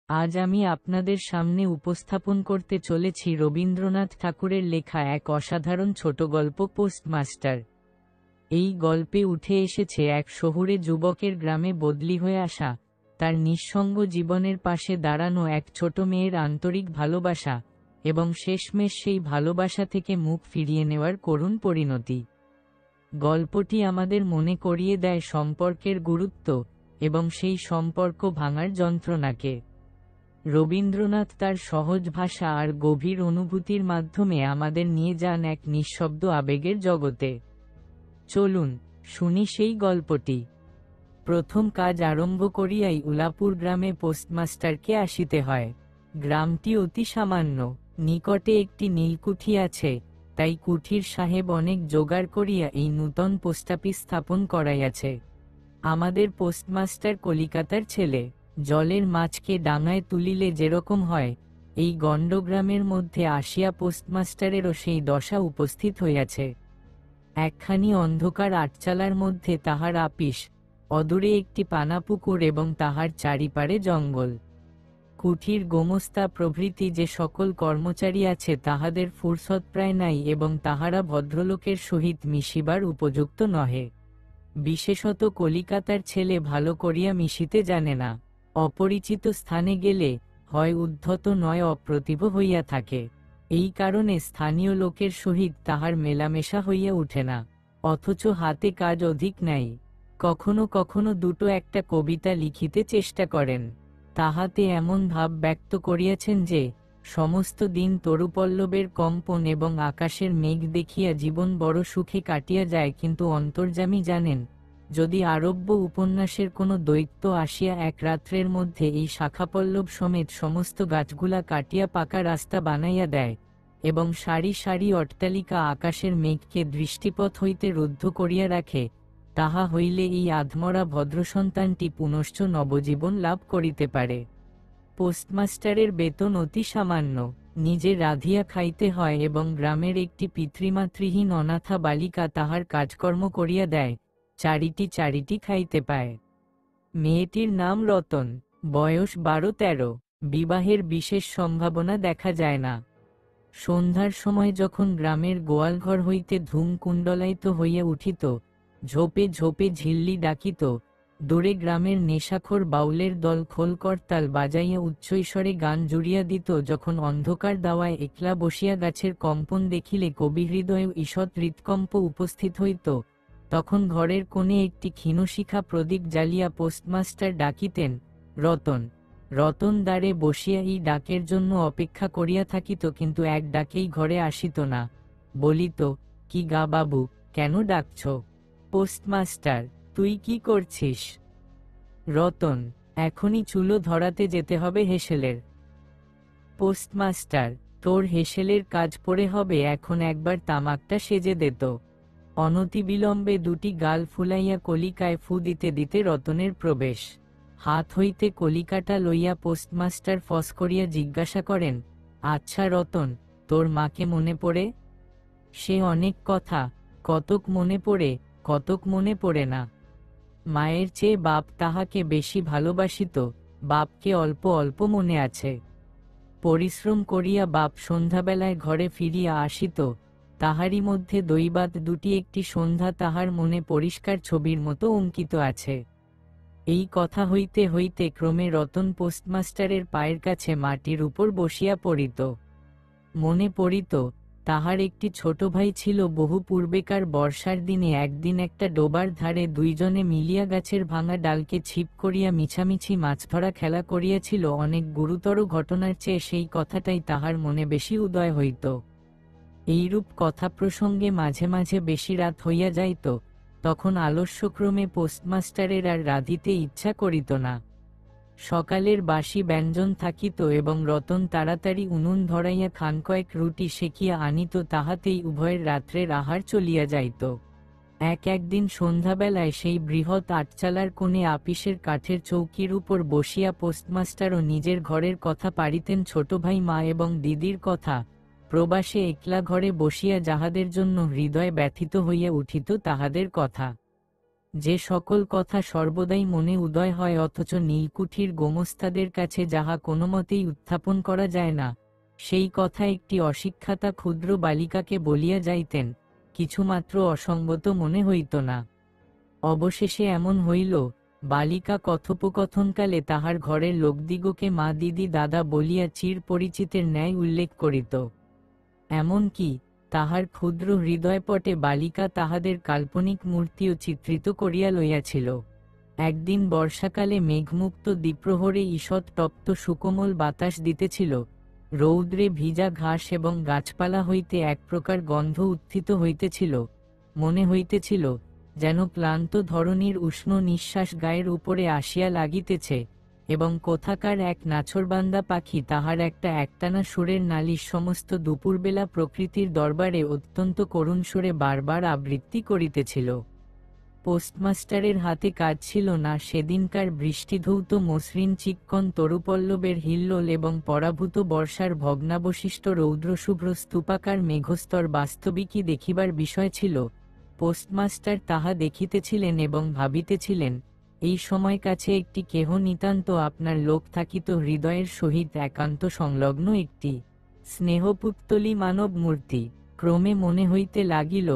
আজ আমি আপনাদের সামনে উপস্থাপন করতে চলেছি রবীন্দ্রনাথ ঠাকুরের লেখা এক অসাধারণ ছোট গল্প পোস্টমাস্টার। এই গল্পে উঠে এসেছে এক শহুরে যুবকের গ্রামে বদলি হয়ে আসা, তার নিঃসঙ্গ জীবনের পাশে দাঁড়ানো এক ছোট মেয়ের আন্তরিক ভালোবাসা, এবং শেষমেশ সেই ভালোবাসা থেকে মুখ ফিরিয়ে নেওয়ার করুণ পরিণতি। গল্পটি আমাদের মনে করিয়ে দেয় সম্পর্কের গুরুত্ব এবং সেই সম্পর্ক ভাঙার যন্ত্রণাকে। রবীন্দ্রনাথ তার সহজ ভাষা আর গভীর অনুভূতির মাধ্যমে আমাদের নিয়ে যান এক নিঃশব্দ আবেগের জগতে। চলুন শুনি সেই গল্পটি। প্রথম কাজ আরম্ভ করিয়াই উলাপুর গ্রামে পোস্টমাস্টারকে আসিতে হয়। গ্রামটি অতি সামান্য, নিকটে একটি নীলকুঠি আছে, তাই কুঠির সাহেব অনেক জোগাড় করিয়া এই নূতন পোস্টাফিস স্থাপন করাইয়াছে। আমাদের পোস্টমাস্টার কলিকাতার ছেলে। জলের মাছকে ডাঙায় তুলিলে যেরকম হয়, এই গণ্ডগ্রামের মধ্যে আসিয়া পোস্টমাস্টারেরও সেই দশা উপস্থিত হইয়াছে। একখানি অন্ধকার আটচালার মধ্যে তাহার আপিস, অদূরে একটি পানাপুকুর এবং তাহার চারিপারে জঙ্গল। কুঠির গোমস্তা প্রভৃতি যে সকল কর্মচারী আছে তাহাদের ফুরসত প্রায় নাই এবং তাহারা ভদ্রলোকের সহিত মিশিবার উপযুক্ত নহে। বিশেষত কলিকাতার ছেলে ভালো করিয়া মিশিতে জানে না। অপরিচিত স্থানে গেলে হয় উদ্ধত নয় অপ্রতিভ হইয়া থাকে। এই কারণে স্থানীয় লোকের সহিত তাহার মেলামেশা হইয়া উঠে না, অথচ হাতে কাজ অধিক নাই। কখনো কখনো দুটো একটা কবিতা লিখিতে চেষ্টা করেন। তাহাতে এমন ভাব ব্যক্ত করিয়াছেন যে সমস্ত দিন তরুপল্লবের কম্পন এবং আকাশের মেঘ দেখিয়া জীবন বড় সুখে কাটিয়া যায়, কিন্তু অন্তর্যামী জানেন, যদি আরব্য উপন্যাসের কোনো দৈত্য আসিয়া এক রাত্রের মধ্যে এই শাখাপল্লব সমেত সমস্ত গাছগুলা কাটিয়া পাকা রাস্তা বানাইয়া দেয় এবং সারি সারি অট্টালিকা আকাশের মেঘকে দৃষ্টিপথ হইতে রুদ্ধ করিয়া রাখে, তাহা হইলে এই আধমরা ভদ্রসন্তানটি পুনশ্চ নবজীবন লাভ করিতে পারে। পোস্টমাস্টারের বেতন অতি সামান্য, নিজে রাঁধিয়া খাইতে হয় এবং গ্রামের একটি পিতৃমাতৃহীন অনাথা বালিকা তাহার কাজকর্ম করিয়া দেয়, চারিটি খাইতে পায়। মেয়েটির নাম রতন, বয়স 12-13, বিবাহের বিশেষ সম্ভাবনা দেখা যায় না। সন্ধ্যার সময় যখন গ্রামের গোয়ালঘর হইতে ধূম কুণ্ডলায়িত হইয়া উঠিত, ঝোপে ঝোপে ঝিল্লি ডাকিত, দূরে গ্রামের নেশাখোর বাউলের দল খোল করতাল বাজাইয়া উচ্চৈস্বরে গান জুড়িয়া দিত, যখন অন্ধকার দাওয়ায় একলা বসিয়া গাছের কম্পন দেখিলে কবিহৃদয়ে ঈষৎ হৃৎকম্প উপস্থিত হইত, তখন ঘরের কোণে একটি ক্ষীণশিখা প্রদীপ জ্বালিয়া পোস্টমাস্টার ডাকিতেন, রতন। রতন দ্বারে বসিয়া এই ডাকের জন্য অপেক্ষা করিয়া থাকিত, কিন্তু এক ডাকেই ঘরে আসিত না। বলিত, কি গা বাবু, কেন ডাকছ? পোস্টমাস্টার, তুই কি করছিস? রতন, এখনই চুলো ধরাতে যেতে হবে হেসেলের। পোস্টমাস্টার, তোর হেসেলের কাজ পড়ে হবে, এখন একবার তামাকটা সেজে দে তো। অনতিবিলম্বে দুটি গাল ফুলাইয়া কলিকায় ফু দিতে দিতে রতনের প্রবেশ। হাত হইতে কলিকাটা লইয়া পোস্টমাস্টার ফস করিয়া জিজ্ঞাসা করেন, আচ্ছা রতন, তোর মাকে মনে পড়ে? সে অনেক কথা, কতক মনে পড়ে, কতক মনে পড়ে না। মায়ের চেয়ে বাপ তাহাকে বেশি ভালোবাসিত, বাপকে অল্প অল্প মনে আছে। পরিশ্রম করিয়া বাপ সন্ধ্যাবেলায় ঘরে ফিরিয়া আসিত, তাহারই মধ্যে দৈবাত দুটি একটি সন্ধ্যা তাহার মনে পরিষ্কার ছবির মতো অঙ্কিত আছে। এই কথা হইতে হইতে ক্রমে রতন পোস্টমাস্টারের পায়ের কাছে মাটির উপর বসিয়া পড়িত। মনে পড়িত, তাহার একটি ছোট ভাই ছিল, বহু পূর্বেকার বর্ষার দিনে একদিন একটা ডোবার ধারে দুইজনে মিলিয়া গাছের ভাঙা ডালকে ছিপ করিয়া মিছামিছি মাছ ধরা খেলা করিয়াছিল। অনেক গুরুতর ঘটনার চেয়ে সেই কথাটাই তাহার মনে বেশি উদয় হইত। এইরূপ কথা প্রসঙ্গে মাঝে মাঝে বেশি রাত হইয়া যাইত, তখন আলস্যক্রমে পোস্টমাস্টারের আর রাঁধিতে ইচ্ছা করিত না। সকালের বাসি ব্যঞ্জন থাকিত এবং রতন তাড়াতাড়ি উনুন ধরাইয়া খানকয়েক রুটি সেকিয়া আনিত, তাহাতেই উভয়ের রাত্রের আহার চলিয়া যাইত। একদিন সন্ধ্যাবেলায় সেই বৃহৎ আটচালার কোণে আপিসের কাঠের চৌকির উপর বসিয়া পোস্টমাস্টারও নিজের ঘরের কথা পাড়িতেন, ছোট ভাই, মা এবং দিদির কথা, প্রবাসে একলা ঘরে বসিয়া যাহাদের জন্য হৃদয় ব্যথিত হইয়া উঠিত তাহাদের কথা। যে সকল কথা সর্বদাই মনে উদয় হয় অথচ নীলকুঠির গোমস্তাদের কাছে যাহা কোনোমতেই উত্থাপন করা যায় না, সেই কথা একটি অশিক্ষাতা ক্ষুদ্র বালিকাকে বলিয়া যাইতেন, কিছুমাত্র অসঙ্গত মনে হইত না। অবশেষে এমন হইল, বালিকা কথোপকথনকালে তাহার ঘরের লোকদিগকে মা, দিদি, দাদা বলিয়া চির পরিচিতের ন্যায় উল্লেখ করিত। এমন কি, তাহার ক্ষুদ্র হৃদয়পটে বালিকা তাহাদের কাল্পনিক মূর্তিও চিত্রিত করিয়া লইয়াছিল। একদিন বর্ষাকালে মেঘমুক্ত দ্বিপ্রহরে ঈষৎ তপ্ত সুকোমল বাতাস দিতেছিল, রৌদ্রে ভিজা ঘাস এবং গাছপালা হইতে এক প্রকার গন্ধ উত্থিত হইতেছিল। মনে হইতেছিল যেন ক্লান্ত ধরণীর উষ্ণ নিঃশ্বাস গায়ের উপরে আসিয়া লাগিতেছে, এবং কোথাকার এক নাছোড়বান্দা পাখি তাহার একটানা সুরের নালিশ সমস্ত দুপুরবেলা প্রকৃতির দরবারে অত্যন্ত করুণ সুরে বারবার আবৃত্তি করিতেছিল। পোস্টমাস্টারের হাতে কাজ ছিল না সেদিনকার বৃষ্টিধৌত মসৃণ চিক্কণ তরুপল্লবের হিল্লোল এবং পরাভূত বর্ষার ভগ্নাবশিষ্ট রৌদ্রশুভ্র স্তূপাকার মেঘস্তর বাস্তবিকই দেখিবার বিষয় ছিল। পোস্টমাস্টার তাহা দেখিতেছিলেন এবং ভাবিতেছিলেন, এই সময় কাছে একটি কেহ নিতান্ত আপনার লোক থাকিত হৃদয়ের সহিত একান্ত সংলগ্ন একটি স্নেহপুত্তলী মানব মূর্তি। ক্রমে মনে হইতে লাগিল,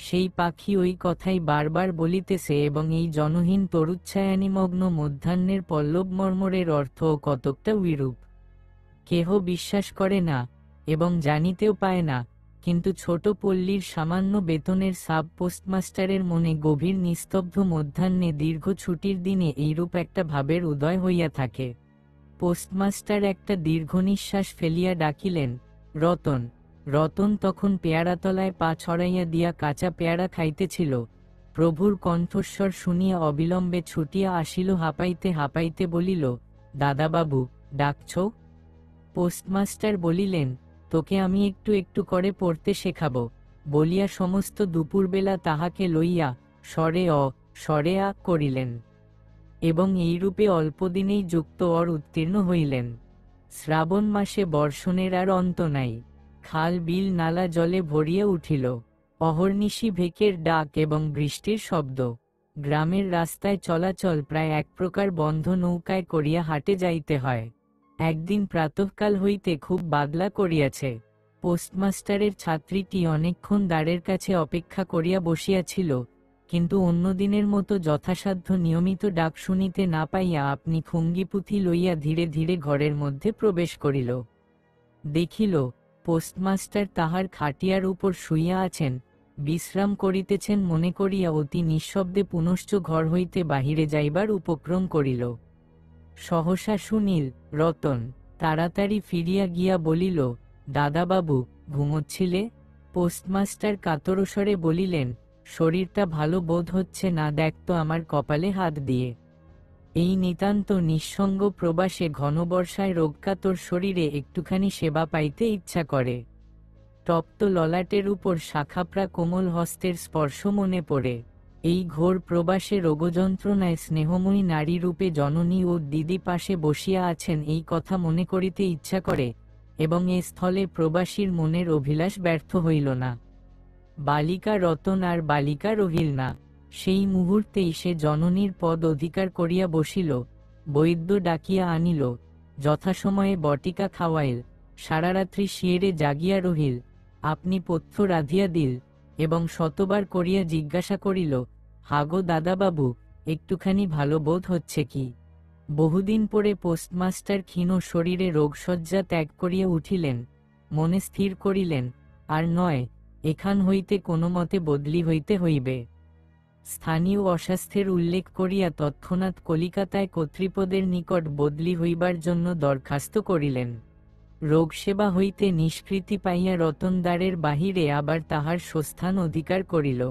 সেই পাখি ওই কথাই বারবার বলিতেছে এবং এই জনহীন তরুচ্ছায়ানিমগ্ন মধ্যাহ্নের পল্লব মর্মরের অর্থ কতকটা উইরূপ। কেহ বিশ্বাস করে না এবং জানিতেও পায় না, কিন্তু ছোট পল্লীর সামান্য বেতনের সাব পোস্টমাস্টারের মনে গভীর নিস্তব্ধ মধ্যাহ্নে দীর্ঘ ছুটির দিনে এইরূপ একটা ভাবের উদয় হইয়া থাকে। পোস্টমাস্টার একটা দীর্ঘনিশ্বাস ফেলিয়া ডাকিলেন, রতন। রতন তখন পেয়ারাতলায় পা ছড়াইয়া দিয়া কাঁচা পেয়ারা খাইতেছিল। প্রভুর কণ্ঠস্বর শুনিয়া অবিলম্বে ছুটিয়া আসিল, হাঁপাইতে হাঁপাইতে বলিল, দাদাবাবু, ডাকছ? পোস্টমাস্টার বলিলেন, তোকে আমি একটু একটু করে পড়তে শেখাব, বলিয়া সমস্ত দুপুরবেলা তাহাকে লইয়া স্বরে আ করিলেন, এবং এইরূপে অল্পদিনেই যুক্ত উত্তীর্ণ হইলেন। শ্রাবণ মাসে বর্ষণের আর অন্ত নাই। খাল বিল নালা জলে ভরিয়া উঠিল। অহর্নিশি ভেকের ডাক এবং বৃষ্টির শব্দ। গ্রামের রাস্তায় চলাচল প্রায় এক প্রকার বন্ধ, নৌকায় করিয়া হাটে যাইতে হয়। একদিন প্রাতঃকাল হইতে খুব বাদলা করিয়াছে। পোস্টমাস্টারের ছাত্রীটি অনেকক্ষণ দ্বারের কাছে অপেক্ষা করিয়া বসিয়াছিল, কিন্তু অন্যদিনের মতো যথাসাধ্য নিয়মিত ডাক শুনিতে না পাইয়া আপনি খুঙ্গিপুঁথি লইয়া ধীরে ধীরে ঘরের মধ্যে প্রবেশ করিল। দেখিল, পোস্টমাস্টার তাহার খাটিয়ার উপর শুইয়া আছেন, বিশ্রাম করিতেছেন মনে করিয়া অতি নিঃশব্দে পুনশ্চ ঘর হইতে বাহিরে যাইবার উপক্রম করিল। সহসা শুনিল, রতন। তাড়াতাড়ি ফিরিয়া গিয়া বলিল, দাদাবাবু, ঘুমোচ্ছিলে? পোস্টমাস্টার কাতরস্বরে বলিলেন, শরীরটা ভালো বোধ হচ্ছে না, দেখ তো আমার কপালে হাত দিয়ে। এই নিতান্ত নিঃসঙ্গ প্রবাসে ঘনবর্ষায় রোগকাতর শরীরে একটুখানি সেবা পাইতে ইচ্ছা করে। তপ্ত ললাটের উপর শাখাপ্রা কোমল হস্তের স্পর্শ মনে পড়ে। এই ঘোর প্রবাসে রোগযন্ত্রণায় স্নেহময়ী নারী রূপে জননী ও দিদি পাশে বসিয়া আছেন, এই কথা মনে করিতে ইচ্ছা করে, এবং এ স্থলে প্রবাসীর মনের অভিলাষ ব্যর্থ হইল না। বালিকা রতন আর বালিকা রহিল না। সেই মুহূর্তেই সে জননীর পদ অধিকার করিয়া বসিল, বৈদ্য ডাকিয়া আনিল, যথাসময়ে বটিকা খাওয়াইল, সারারাত্রি শিয়েরে জাগিয়া রহিল, আপনি পথ্য রাধিয়া দিল, এবং শতবার করিয়া জিজ্ঞাসা করিল, হাগো দাদাবাবু, একটুখানি ভালো বোধ হচ্ছে কি? বহুদিন পরে পোস্টমাস্টার ক্ষীণ শরীরে রোগশয্যা ত্যাগ করিয়া উঠিলেন, মনে স্থির করিলেন, আর নয়, এখান হইতে কোনো মতে বদলি হইতে হইবে। স্থানীয় অস্বাস্থ্যের উল্লেখ করিয়া তৎক্ষণাৎ কলিকাতায় কর্তৃপদের নিকট বদলি হইবার জন্য দরখাস্ত করিলেন। রোগসেবা হইতে নিষ্কৃতি পাইয়া রতন দ্বারের বাহিরে আবার তাহার স্বস্থান অধিকার করিল,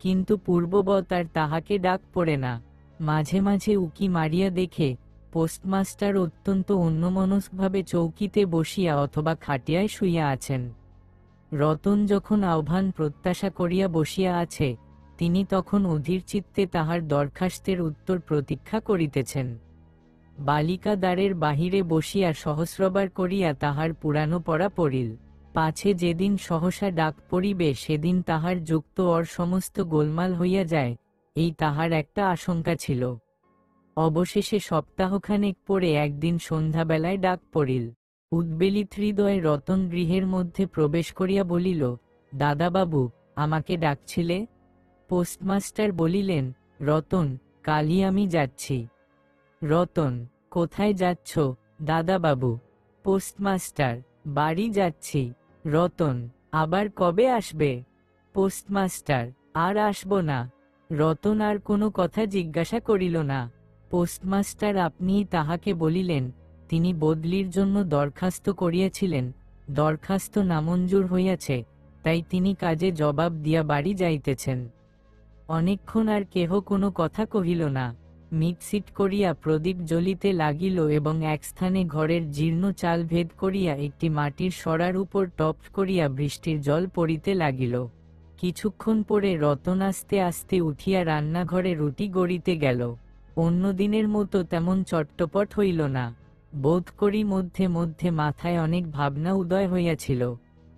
কিন্তু পূর্ববৎ আর তাহাকে ডাক পড়ে না। মাঝে মাঝে উকি মারিয়া দেখে, পোস্টমাস্টার অত্যন্ত অন্যমনস্কভাবে চৌকিতে বসিয়া অথবা খাটিয়ায় শুইয়া আছেন। রতন যখন আহ্বান প্রত্যাশা করিয়া বসিয়া আছে, তিনি তখন অধীর চিত্তে তাহার দরখাস্তের উত্তর প্রতীক্ষা করিতেছেন। বালিকা দ্বারের বাহিরে বসিয়া সহস্রবার করিয়া তাহার পুরানো পড়া পড়িল, পাছে যেদিন সহসা ডাক পড়িবে সেদিন তাহার যুক্ত সমস্ত গোলমাল হইয়া যায়, এই তাহার একটা আশঙ্কা ছিল। অবশেষে সপ্তাহখানেক পরে একদিন সন্ধ্যাবেলায় ডাক পড়িল। উদ্বেলিত হৃদয়ে রতন গৃহের মধ্যে প্রবেশ করিয়া বলিল, দাদাবাবু, আমাকে ডাকছিলে? পোস্টমাস্টার বলিলেন, রতন, কালই আমি যাচ্ছি। রতন, কোথায় যাচ্ছ দাদাবাবু? পোস্টমাস্টার, বাড়ি যাচ্ছি। রতন, আবার কবে আসবে? পোস্টমাস্টার, আর আসব না। রতন আর কোনো কথা জিজ্ঞাসা করিল না। পোস্টমাস্টার আপনিই তাহাকে বলিলেন, তিনি বদলির জন্য দরখাস্ত করিয়াছিলেন, দরখাস্ত নামঞ্জুর হইয়াছে, তাই তিনি কাজে জবাব দিয়া বাড়ি যাইতেছেন। অনেকক্ষণ আর কেহ কোনো কথা কহিল না। মিটসিট করিয়া প্রদীপ জ্বলিতে লাগিল এবং এক স্থানে ঘরের জীর্ণ চাল ভেদ করিয়া একটি মাটির সরার উপর টপ করিয়া বৃষ্টির জল পড়িতে লাগিল। কিছুক্ষণ পরে রতন আস্তে আস্তে উঠিয়া রান্নাঘরে রুটি গড়িতে গেল। অন্য দিনের মতো তেমন চট্টপট হইল না। বোধ করি মধ্যে মধ্যে মাথায় অনেক ভাবনা উদয় হইয়াছিল।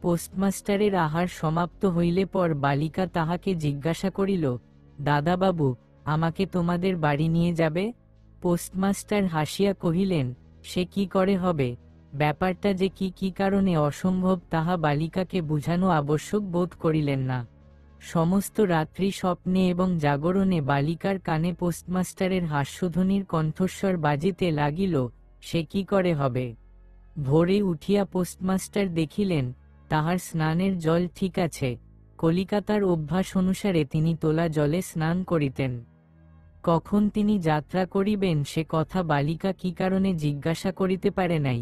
পোস্টমাস্টারের আহার সমাপ্ত হইলে পর বালিকা তাহাকে জিজ্ঞাসা করিল, দাদাবাবু, আমাকে তোমাদের বাড়ি নিয়ে যাবে? পোস্টমাস্টার হাসিয়া কহিলেন, সে কি করে হবে? ব্যাপারটা যে কি কারণে অসম্ভব তাহা বালিকাকে বুঝানো আবশ্যক বোধ করিলেন না। সমস্ত রাত্রি স্বপ্নে এবং জাগরণে বালিকার কানে পোস্টমাস্টারের হাস্যধ্বনির কণ্ঠস্বর বাজিতে লাগিল, সে কি করে হবে। ভোরে উঠিয়া পোস্টমাস্টার দেখিলেন, তাহার স্নানের জল ঠিক আছে। কলিকাতার অভ্যাস অনুসারে তিনি তোলা জলে স্নান করিতেন। কখন তিনি যাত্রা করিবেন সে কথা বালিকা কি কারণে জিজ্ঞাসা করিতে পারে নাই।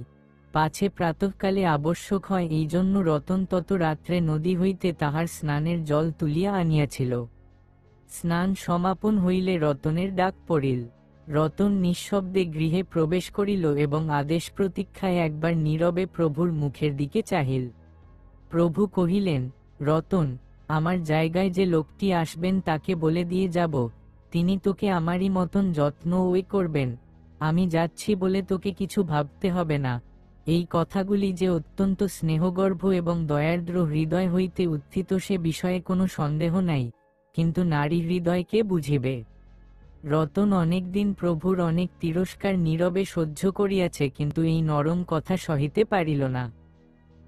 পাছে প্রাতঃকালে আবশ্যক হয়, এই জন্য রতন তত রাত্রে নদী হইতে তাহার স্নানের জল তুলিয়া আনিয়াছিল। স্নান সমাপন হইলে রতনের ডাক পড়িল। রতন নিঃশব্দে গৃহে প্রবেশ করিল এবং আদেশ প্রতীক্ষায় একবার নীরবে প্রভুর মুখের দিকে চাহিল। প্রভু কহিলেন, রতন, আমার জায়গায় যে লোকটি আসবেন তাকে বলে দিয়ে যাব, তিনি তোকে আমারই মতন যত্ন করবেন। আমি যাচ্ছি বলে তোকে কিছু ভাবতে হবে না। এই কথাগুলি যে অত্যন্ত স্নেহগর্ভ এবং দয়ার্দ্র হৃদয় হইতে উত্থিত সে বিষয়ে কোনো সন্দেহ নাই, কিন্তু নারী হৃদয় কে বুঝিবে? রতন অনেকদিন প্রভুর অনেক তিরস্কার নীরবে সহ্য করিয়াছে, কিন্তু এই নরম কথা সহিতে পারিল না।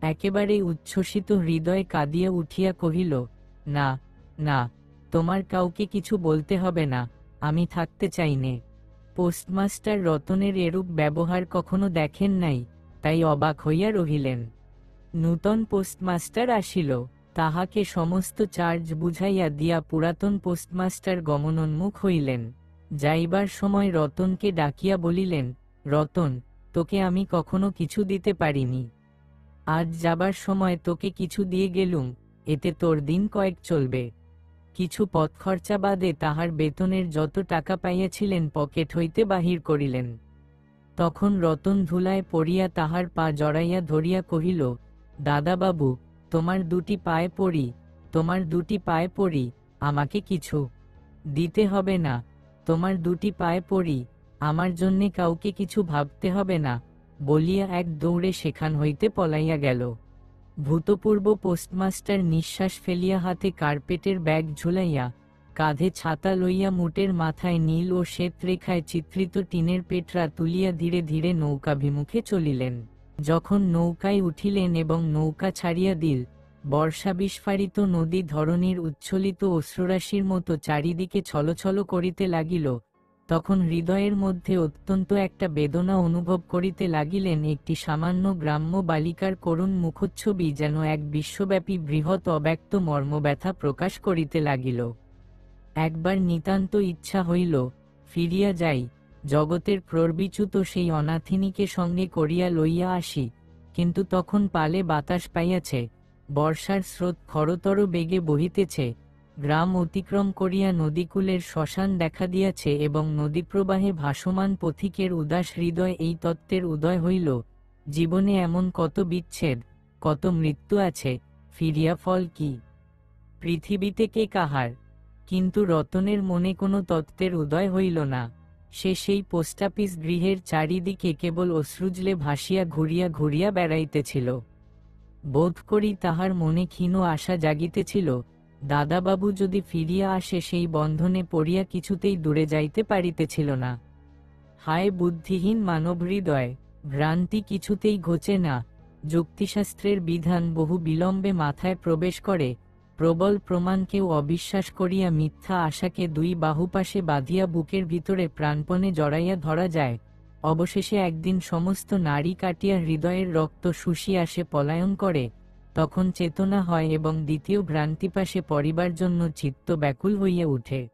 একেবারে উচ্ছ্বসিত হৃদয়ে কাঁদিয়া উঠিয়া কহিল, না না, তোমার কাউকে কিছু বলতে হবে না, আমি থাকতে চাই নে। পোস্টমাস্টার রতনের এরূপ ব্যবহার কখনো দেখেন নাই, তাই অবাক হইয়া রহিলেন। নূতন পোস্টমাস্টার আসিল, তাহাকে সমস্ত চার্জ বুঝাইয়া দিয়া পুরাতন পোস্টমাস্টার গমনোন্মুখ হইলেন। যাইবার সময় রতনকে ডাকিয়া বলিলেন, রতন, তোকে আমি কখনো কিছু দিতে পারিনি, আজ যাবার সময় তোকে কিছু দিয়ে গেলুম, এতে তোর দিন কয়েক চলবে। কিছু পথ খরচা বাদে তাহার বেতনের যত টাকা পাইয়াছিলেন পকেট হইতে বাহির করিলেন। তখন রতন ধুলায় পড়িয়া তাহার পা জড়াইয়া ধরিয়া কহিল, দাদাবাবু, তোমার দুটি পায়ে পড়ি, তোমার দুটি পায়ে পড়ি, আমাকে কিছু দিতে হবে না। তোমার দুটি পায়ে পড়ি, আমার জন্যে কাউকে কিছু ভাবতে হবে না, বলিয়া এক দৌড়ে সেখান হইতে পলাইয়া গেল। ভূতপূর্ব পোস্টমাস্টার নিঃশ্বাস ফেলিয়া হাতে কার্পেটের ব্যাগ ঝুলাইয়া, কাঁধে ছাতা লইয়া মুটের মাথায় নীল ও শ্বেত রেখায় চিত্রিত টিনের পেটরা তুলিয়া ধীরে ধীরে নৌকাভিমুখে চলিলেন। যখন নৌকায় উঠিলেন এবং নৌকা ছাড়িয়া দিল, বর্ষা বিস্ফারিত নদী ধরণীর উচ্ছ্বলিত অশ্রুরাশির মতো চারিদিকে ছলছল করিতে লাগিল, তখন হৃদয়ের মধ্যে অত্যন্ত একটা বেদনা অনুভব করিতে লাগিলেন। একটি সামান্য গ্রাম্য বালিকার করুণ মুখচ্ছবি যেন এক বিশ্বব্যাপী বৃহৎ অব্যক্ত মর্মব্যথা প্রকাশ করিতে লাগিল। একবার নিতান্ত ইচ্ছা হইল, ফিরিয়া যাই, জগতের প্রর্বিচ্যুত সেই অনাথিনীকে সঙ্গে করিয়া লইয়া আসি, কিন্তু তখন পালে বাতাস পাইয়াছে, বর্ষার স্রোত খরতর বেগে বহিতেছে, গ্রাম অতিক্রম করিয়া নদীকূলের শ্মশান দেখা দিয়াছে এবং নদীপ্রবাহে ভাসমান পথিকের উদাস হৃদয় এই তত্ত্বের উদয় হইল, জীবনে এমন কত বিচ্ছেদ, কত মৃত্যু আছে, ফিরিয়া ফল কি? পৃথিবীতে কে কাহার? কিন্তু রতনের মনে কোনো তত্ত্বের উদয় হইল না। সে সেই পোস্টাপিস গৃহের চারিদিকে কেবল অশ্রুজলে ভাসিয়া ঘুরিয়া ঘুরিয়া বেড়াইতেছিল। বোধ করি তাহার মনে ক্ষীণ আশা জাগিতেছিল, দাদাবাবু যদি ফিরিয়া আসে সেই বন্ধনে পড়িয়া কিছুতেই দূরে যাইতে পারিতেছিল না। হায় বুদ্ধিহীন মানবহৃদয়, ভ্রান্তি কিছুতেই ঘোচে না। যুক্তিশাস্ত্রের বিধান বহু বিলম্বে মাথায় প্রবেশ করে, প্রবল প্রমাণকেও অবিশ্বাস করিয়া মিথ্যা আশাকে দুই বাহুপাশে বাঁধিয়া বুকের ভিতরে প্রাণপণে জড়াইয়া ধরা যায়। অবশেষে একদিন সমস্ত নাড়ি কাটিয়া হৃদয়ের রক্ত শুষিয়া সে পলায়ন করে, তখন চেতনা হয় এবং দ্বিতীয় ভ্রান্তিপাশে পড়িবার জন্য চিত্ত ব্যাকুল হইয়া উঠে।